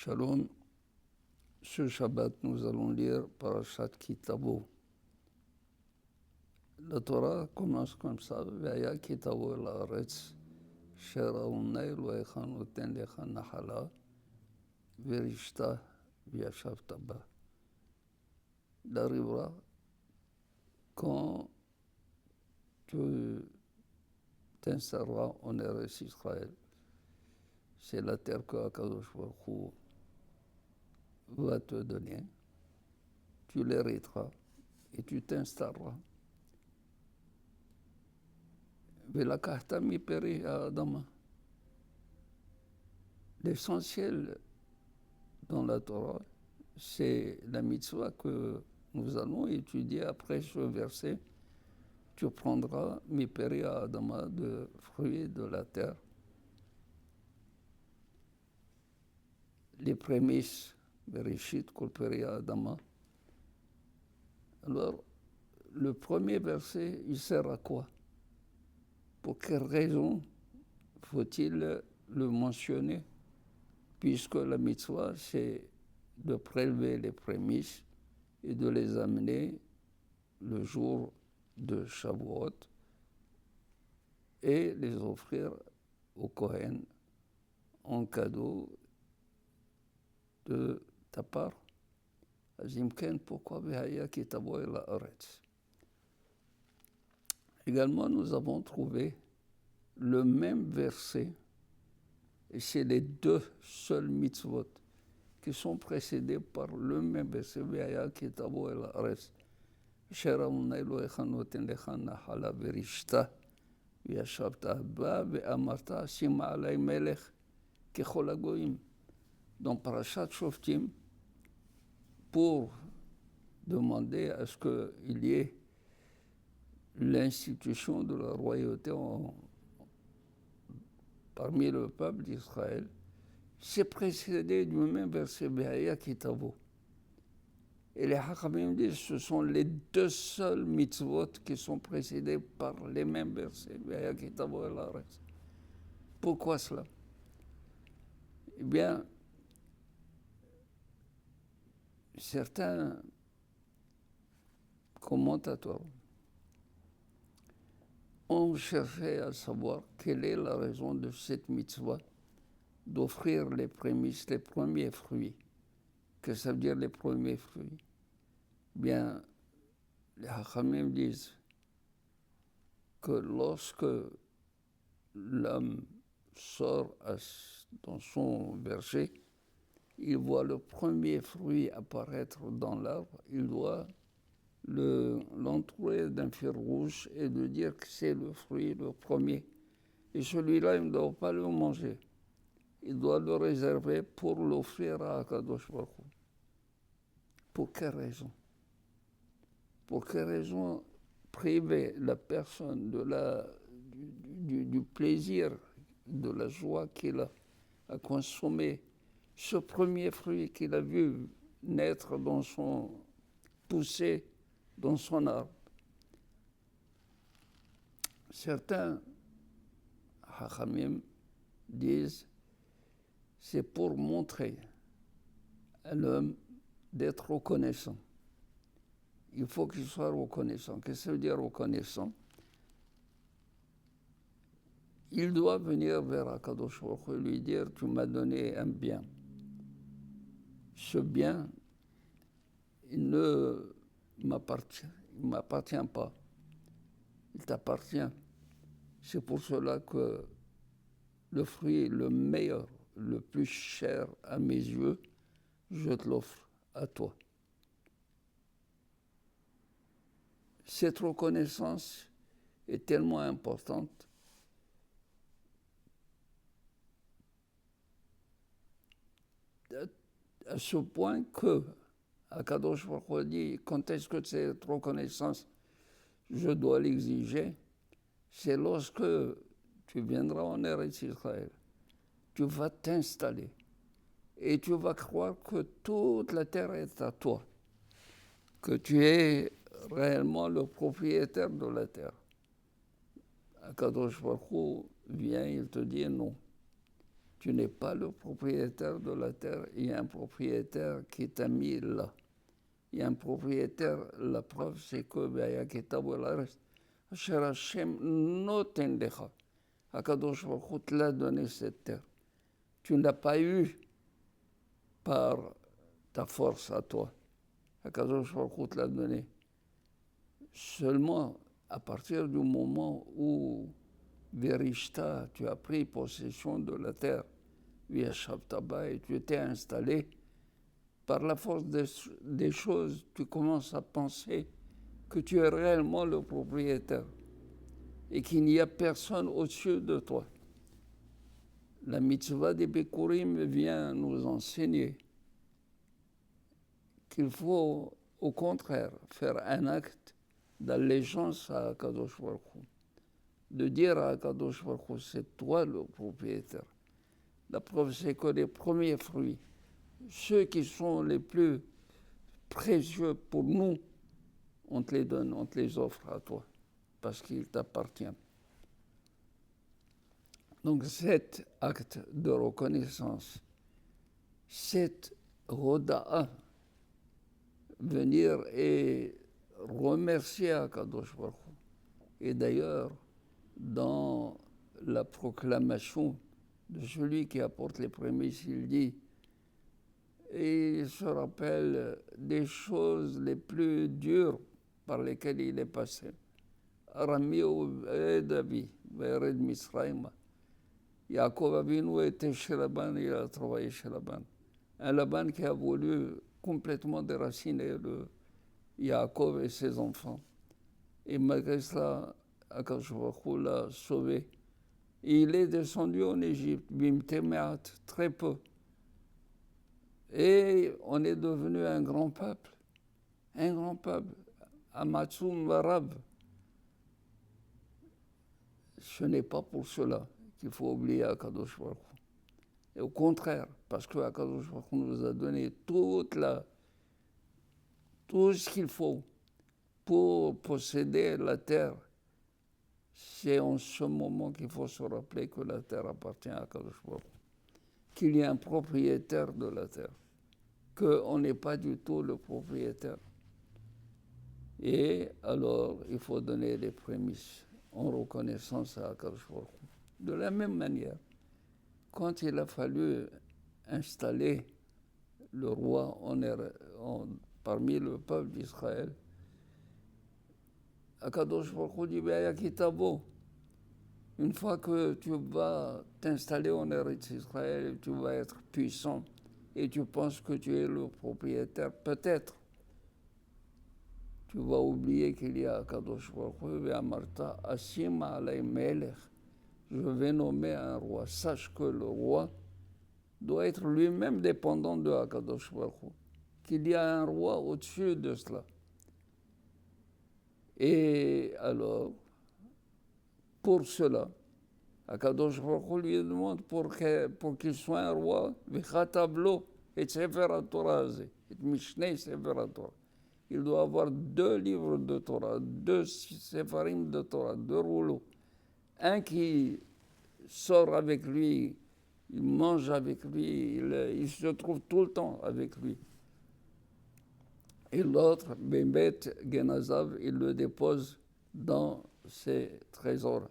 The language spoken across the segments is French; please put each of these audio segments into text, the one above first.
Shalom, ce Shabbat nous allons lire Parashat Ki Tavo. La Torah commence comme ça, Ve'aya Ki Tavo el haaretz, Asher Adonai Elohecha noten lecha nachala, Verishta v'yashavta ba. Il arrivera quand tu t'installeras en Eretz Israël. C'est la terre que Akadosh Baruch Hu va te donner. Tu l'hériteras et tu t'installeras. Velakahta mi peri Adama. L'essentiel dans la Torah, c'est la mitzvah que nous allons étudier après ce verset. Tu prendras mi peri Adama, de fruits de la terre, les prémices, Bereshit kol peri Adama. Alors, le premier verset, il sert à quoi? Pour quelle raison faut-il le mentionner? Puisque la mitzvah, c'est de prélever les prémices et de les amener le jour de Shavuot et les offrir au Kohen en cadeau de ta part. Azimken, pourquoi Ve'aya Ki Tavo el haaretz? Également, nous avons trouvé le même verset, et c'est les deux seuls mitzvot qui sont précédés par le même verset, Ve'aya Ki Tavo el haaretz, Asher Adonai Elohecha noten lecha nachala verishta v'yashavta ba ve'amarta shima alai melech kechol hagoyim. Dans Parashat Shoftim, pour demander à ce qu'il y ait l'institution de la royauté parmi le peuple d'Israël, c'est précédé du même verset Ve'aya Ki Tavo. Et les Hachamim disent que ce sont les deux seuls mitzvot qui sont précédés par les mêmes versets Ve'aya Ki Tavo el haaretz. Pourquoi cela? Eh bien, certains commentateurs ont cherché à savoir quelle est la raison de cette mitzvah d'offrir les prémices, les premiers fruits. Que ça veut dire les premiers fruits? Bien, les Hachamim disent que lorsque l'homme sort dans son verger, il voit le premier fruit apparaître dans l'arbre, il doit l'entourer d'un fil rouge et lui dire que c'est le fruit, le premier. Et celui-là, il ne doit pas le manger. Il doit le réserver pour l'offrir à Akadosh Baruch Hu. Pour quelle raison? Pour quelle raison priver la personne du plaisir, de la joie qu'il a à consommer ce premier fruit qu'il a vu naître pousser dans son arbre? Certains Hachamim disent c'est pour montrer à l'homme d'être reconnaissant. Il faut qu'il soit reconnaissant. Qu'est-ce que ça veut dire reconnaissant? Il doit venir vers Akadosh Baruch Hu et lui dire tu m'as donné un bien. Ce bien, il ne m'appartient pas. Il t'appartient. C'est pour cela que le fruit le meilleur, le plus cher à mes yeux, je te l'offre à toi. Cette reconnaissance est tellement importante à ce point que Akadosh Baruch Hu dit quand est-ce que cette reconnaissance je dois l'exiger? C'est lorsque tu viendras en Eretz Israël, tu vas t'installer et tu vas croire que toute la terre est à toi, que tu es réellement le propriétaire de la terre. Akadosh Baruch Hu vient, il te dit non. Tu n'es pas le propriétaire de la terre, il y a un propriétaire qui t'a mis là. Il y a un propriétaire, la preuve c'est que Akadosh Baruch Hu te l'a donné cette terre. Tu ne l'as pas eu par ta force à toi. Akadosh Baruch Hu te l'a donné. Seulement à partir du moment où Verishta, tu as pris possession de la terre, via Shabtaba, et tu t'es installé, par la force des choses, tu commences à penser que tu es réellement le propriétaire et qu'il n'y a personne au-dessus de toi. La mitzvah des Bikurim vient nous enseigner qu'il faut, au contraire, faire un acte d'allégeance à Akadosh Baruch Hu, de dire à Akadosh Baruch Hu, c'est toi le propriétaire. La preuve, c'est que les premiers fruits, ceux qui sont les plus précieux pour nous, on te les donne, on te les offre à toi, parce qu'ils t'appartiennent. Donc cet acte de reconnaissance, cette roda'a, venir et remercier Akadosh Baruch Hu. Et d'ailleurs, dans la proclamation de celui qui apporte les prémices, il dit, et il se rappelle des choses les plus dures par lesquelles il est passé. Arami Davi, Vered Misraïma. Yaakov Avinu était chez Laban, il a travaillé chez Laban. Un Laban qui a voulu complètement déraciner le Yaakov et ses enfants. Et malgré cela, Akadosh Baruch Hu l'a sauvé. Et il est descendu en Égypte, Bimtemeat, très peu. Et on est devenu un grand peuple, Amatsum Varab. Ce n'est pas pour cela qu'il faut oublier Akadosh Baruch Hu. Et au contraire, parce que Akadosh Baruch Hu nous a donné tout ce qu'il faut pour posséder la terre. C'est en ce moment qu'il faut se rappeler que la terre appartient à Akadosh Baruch Hu, qu'il y a un propriétaire de la terre, qu'on n'est pas du tout le propriétaire. Et alors, il faut donner les prémices en reconnaissance à Akadosh Baruch Hu. De la même manière, quand il a fallu installer le roi parmi le peuple d'Israël, Akadosh Baruch Hu dit, une fois que tu vas t'installer en Eretz Israël, tu vas être puissant et tu penses que tu es le propriétaire, peut-être tu vas oublier qu'il y a Akadosh Baruch Hu et Amarta, Asima alay melech, je vais nommer un roi. Sache que le roi doit être lui-même dépendant de Akadosh Baruch Hu, qu'il y a un roi au-dessus de cela. Et alors, pour cela, Akadosh Baruch Hu lui demande pour qu'il soit un roi, Vichatablo et Sefer Torah, et Mishneh Sefer Torah. Il doit avoir 2 livres de Torah, 2 séfarim de Torah, 2 rouleaux. Un qui sort avec lui, il mange avec lui, il se trouve tout le temps avec lui. Et l'autre, Bémet Genazav, il le dépose dans ses trésors.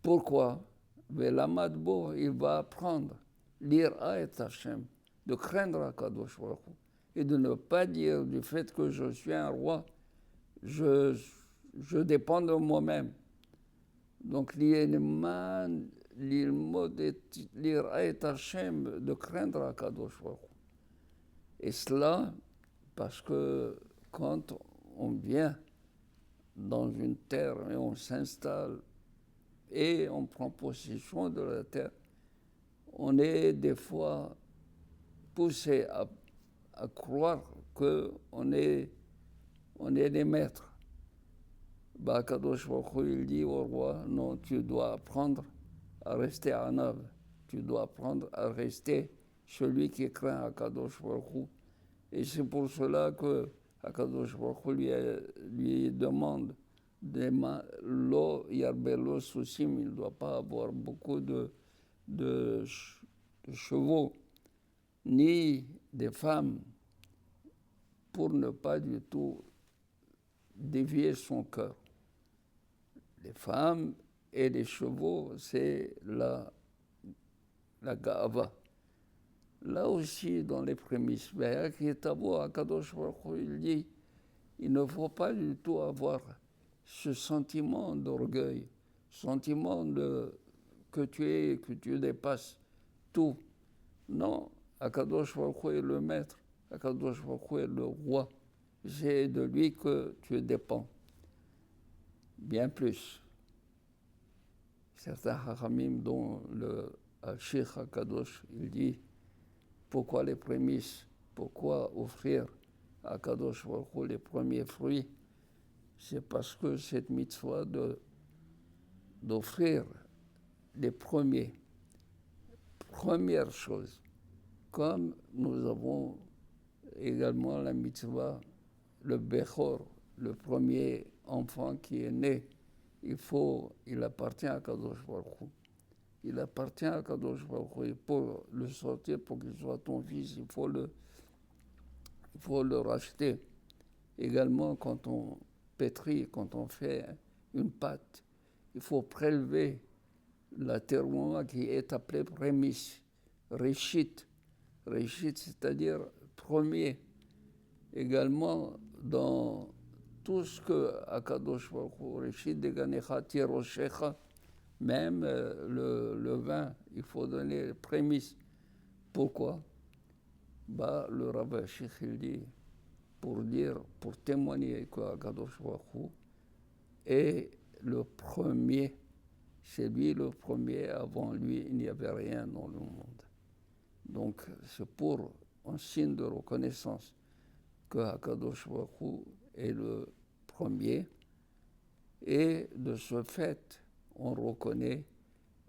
Pourquoi? Velamadbo, il va apprendre, l'ira et Hashem, de craindre Akadosh Baruch Hu, et de ne pas dire du fait que je suis un roi, je dépends de moi-même. Donc, l'ilman, l'ilmod, l'ira et Hashem, de craindre Akadosh Baruch Hu. Et cela, parce que quand on vient dans une terre et on s'installe et on prend possession de la terre, on est des fois poussé à croire qu'on est les maîtres. Kadosh Baruch Hu, il dit au roi, non, tu dois apprendre à rester anav, tu dois apprendre à rester celui qui craint Kadosh Baruch Hu. Et c'est pour cela que Akadosh Baruch Hu lui demande l'eau yarbelo soucim, il ne doit pas avoir beaucoup de de chevaux, ni des femmes, pour ne pas du tout dévier son cœur. Les femmes et les chevaux, c'est la ga'ava. Là aussi, dans les prémices, il dit, il ne faut pas du tout avoir ce sentiment d'orgueil, sentiment que tu dépasses tout. Non, Akadosh Baruch Hu est le maître, Akadosh Baruch Hu est le roi. C'est de lui que tu dépends. Bien plus. Certains hachamim, dont le Sheikh Akadosh, il dit, pourquoi les prémices, pourquoi offrir à Akadosh Baruch Hu les premiers fruits? C'est parce que cette mitzvah d'offrir les premières choses, comme nous avons également la mitzvah, le Bechor, le premier enfant qui est né, il appartient à Kadosh Baruch Hu. Il appartient à Kadosh Baruch Hu. Pour le sortir, pour qu'il soit ton fils, il faut le racheter. Également, quand on pétrit, quand on fait une pâte, il faut prélever la terre qui est appelée prémisse, réchit, c'est-à-dire premier. Également, dans tout ce que Akadosh Baruch Hu, réchit de Ganecha Tiroshecha, même le vin, il faut donner les prémices. Pourquoi? Le Rav Shich, il dit, pour témoigner que Akadosh Baruch Hu est le premier, c'est lui le premier, avant lui il n'y avait rien dans le monde. Donc c'est pour un signe de reconnaissance que Akadosh Baruch Hu est le premier, et de ce fait on reconnaît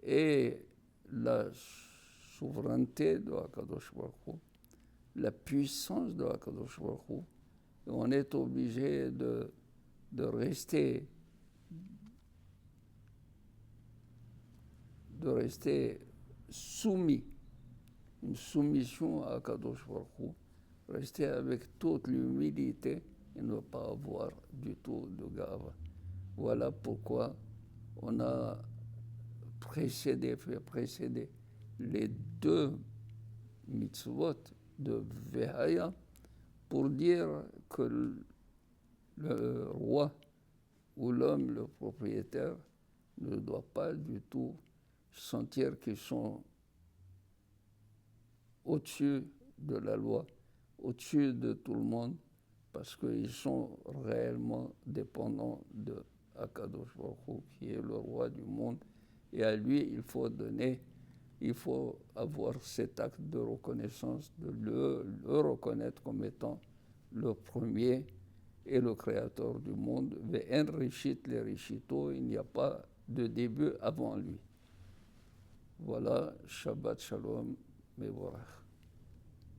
et la souveraineté de Akadosh Baruch Hu, la puissance de Akadosh Baruch Hu. On est obligé de rester soumis, une soumission à Akadosh Baruch Hu, rester avec toute l'humilité et ne pas avoir du tout de gava. Voilà pourquoi on a fait précéder les deux mitzvot de Vehaya pour dire que le roi ou l'homme, le propriétaire, ne doit pas du tout sentir qu'ils sont au-dessus de la loi, au-dessus de tout le monde, parce qu'ils sont réellement dépendants de Akadosh Baruch Hu, qui est le roi du monde, et à lui il faut donner, il faut avoir cet acte de reconnaissance, de le reconnaître comme étant le premier et le créateur du monde. Ve'en rishit le rishito, il n'y a pas de début avant lui. Voilà, Shabbat Shalom, Mevorach.